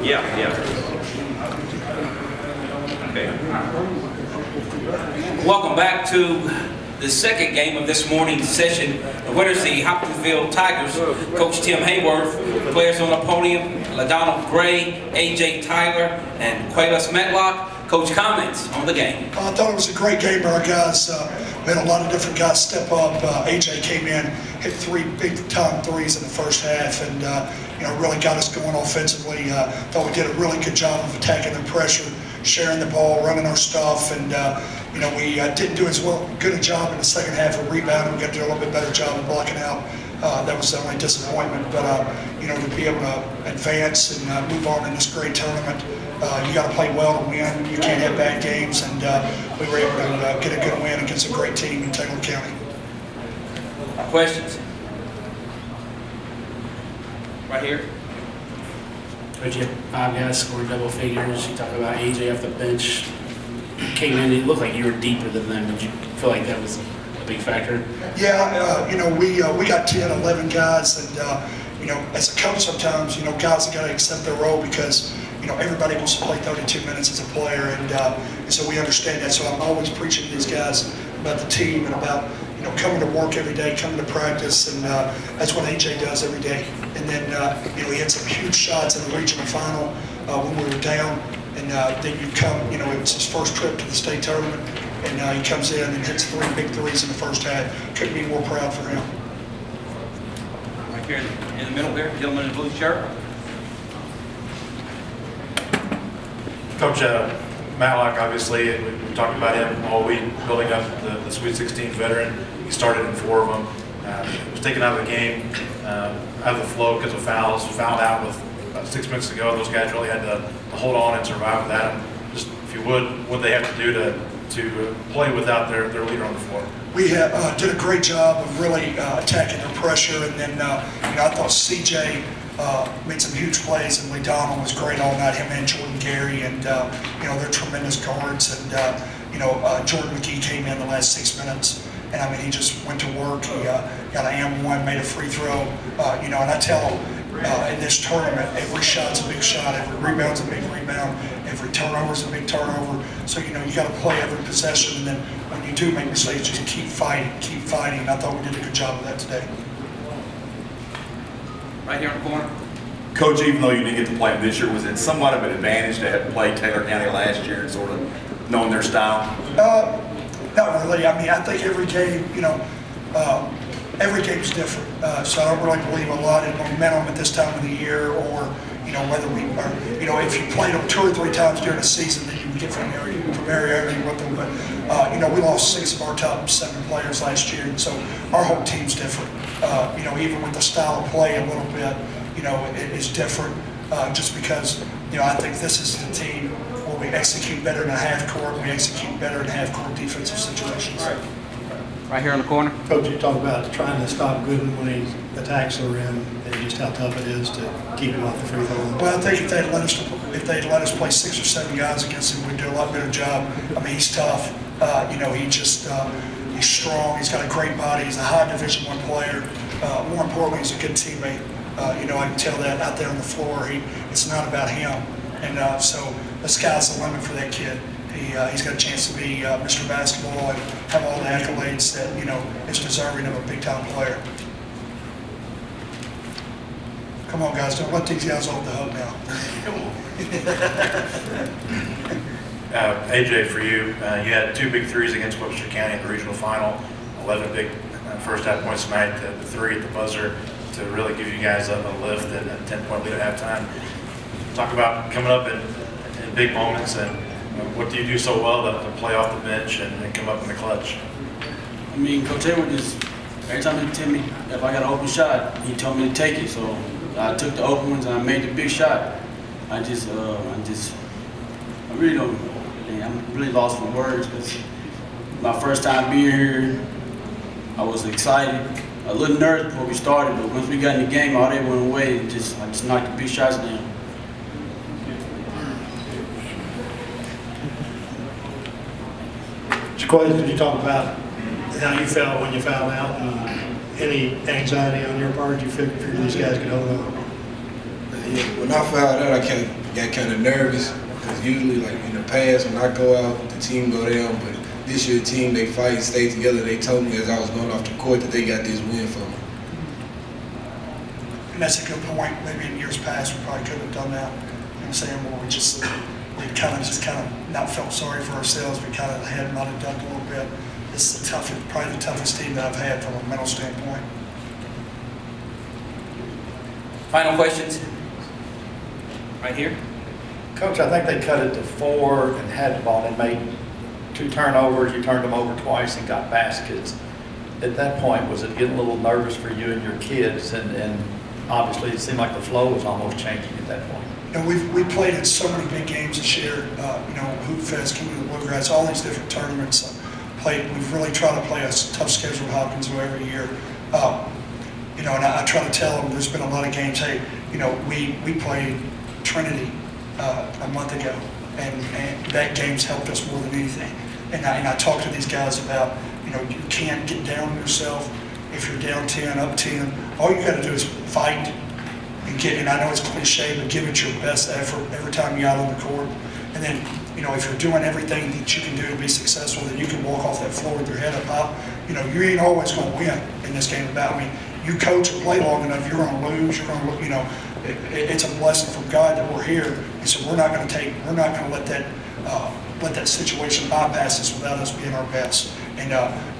Yeah. Okay. Welcome back to the second game of this morning's session. The winners, the Hopkinsville Tigers. Coach Tim Hayworth. Players on the podium, LaDonald Gray, A.J. Tyler, and Quaylas Metlock. Coach, comments on the game? I thought it was a great game by our guys. We had a lot of different guys step up. A.J. came in, hit 3 big-time threes in the first half, and really got us going offensively. Thought we did a really good job of attacking the pressure, sharing the ball, running our stuff, and we didn't do as good a job in the second half of rebounding. We got to do a little bit better job of blocking out. That was the only disappointment. But to be able to advance and move on in this great tournament, you got to play well to win. You can't have bad games, and we were able to get a good win against a great team in Taylor County. Questions? Right here. Coach, you had 5 guys scored double figures. You talk about AJ off the bench. Came in, it looked like you were deeper than them. Did you feel like that was a big factor? Yeah, we got 10, 11 guys, and as a coach sometimes, guys have got to accept their role because everybody wants to play 32 minutes as a player, and so we understand that. So I'm always preaching to these guys about the team and about coming to work every day, coming to practice, and that's what AJ does every day. And then he had some huge shots in the regional final when we were down, and then you come, it was his first trip to the state tournament, and he comes in and hits 3 big threes in the first half. Couldn't be more proud for him. Right here in the middle there, gentleman in the blue shirt. Coach Matlock, obviously, we talked about him all week, building up the Sweet 16 veteran. He started in 4 of them. He was taken out of the game, out of the flow because of fouls. Fouled out with about 6 minutes to go. Those guys really had to hold on and survive with that. And just, if you would, what they have to do to play without their leader on the floor? We did a great job of really attacking their pressure, and then I thought CJ made some huge plays, and Lee Donald was great all night. Him and Jordan Gary, and they're tremendous guards. And Jordan McGee came in the last 6 minutes, and he just went to work. He got an M1, made a free throw. And I tell him in this tournament, every shot's a big shot, every rebound's a big rebound, every turnover's a big turnover. So you got to play every possession, and then when you do make mistakes, just keep fighting, keep fighting. And I thought we did a good job of that today. Right here in the corner. Coach, even though you didn't get to play them this year, was it somewhat of an advantage to have played Taylor County last year and sort of knowing their style? Not really. I think every game, every game's different. So I don't really believe a lot in momentum at this time of the year, or whether we are, if you played them 2 or 3 times during the season, then you can get familiarity with them. But we lost 6 of our top 7 players last year, and so our whole team's different. Even with the style of play a little bit, it is different. Just because I think this is the team where we execute better in a half court, we execute better in half court defensive situations. Right here in the corner. Coach, you talk about trying to stop Gooden when he attacks the rim, and just how tough it is to keep him off the free throw line. Well, I think if they'd let us play 6 or 7 guys against him, we'd do a lot better job. He's tough. He's strong. He's got a great body. He's a high Division I player. More importantly, he's a good teammate. I can tell that out there on the floor. It's not about him, and so the sky's the limit for that kid. He's got a chance to be Mr. Basketball and have all the accolades that is deserving of a big-time player. Come on, guys! Don't let these guys off the hook now. AJ, for you, you had 2 big threes against Webster County in the regional final, 11 big first half points tonight, the 3 at the buzzer to really give you guys a lift and a 10-point lead at halftime. Talk about coming up in big moments, and what do you do so well to play off the bench and come up in the clutch? Coach Hayward every time he tell me if I got an open shot, he told me to take it. So I took the open ones and I made the big shot. I really don't. I'm really lost for words because my first time being here, I was excited, a little nervous before we started, but once we got in the game, all that went away, and I just knocked the big shots down. Jaquez, did you talk about how you felt when you fouled out, and any anxiety on your part? Did you figure these guys could hold on? Yeah, when I found out, I got kind of nervous because usually, like in the past, when I go out, the team go down. But this year, the team they fight and stay together. They told me as I was going off the court that they got this win for me. And that's a good point. Maybe in years past, we probably could have done that. You know what I'm saying? Where we kind of not felt sorry for ourselves. We kind of had not have done a little bit. This is probably the toughest team that I've had from a mental standpoint. Final questions? Right here. Coach, I think they cut it to 4 and had the ball and made 2 turnovers. You turned them over twice and got baskets. At that point, was it getting a little nervous for you and your kids? And obviously, it seemed like the flow was almost changing at that point. You know, we played in so many big games this year. You know, Hoop Fest, King of the Bluegrass, all these different tournaments. We've really tried to play a tough schedule with Hopkinsville every year. You know, and I try to tell them there's been a lot of games. Hey, you know, we played Trinity a month ago, and that game's helped us more than anything. And I talk to these guys about, you know, you can't get down on yourself. If you're down 10, up 10, all you got to do is fight and get. And I know it's cliche, but give it your best effort every time you're out on the court. And then, you know, if you're doing everything that you can do to be successful, then you can walk off that floor with your head up high. You know, you ain't always going to win in this game. I mean, you coach and play long enough, you're going to lose. You're going to, you know, it's a blessing from God that we're here. And so we're not going to let that situation bypass us without us being our best. And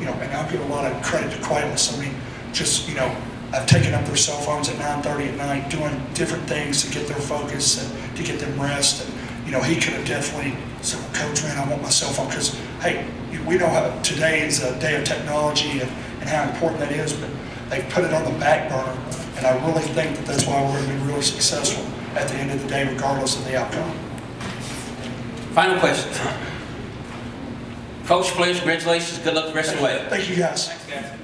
you know, and I'll give a lot of credit to Quayless. I mean, just, you know, I've taken up their cell phones at 9:30 at night, doing different things to get their focus and to get them rest. And you know, he could have definitely said, well, Coach, man, I want my cell phone, because hey, we know how today is a day of technology and how important that is, but they put it on the back burner. And I really think that that's why we're going to be really successful at the end of the day, regardless of the outcome. Final questions. Coach, players, congratulations. Good luck the rest of the way. Thank you, guys. Thanks, guys.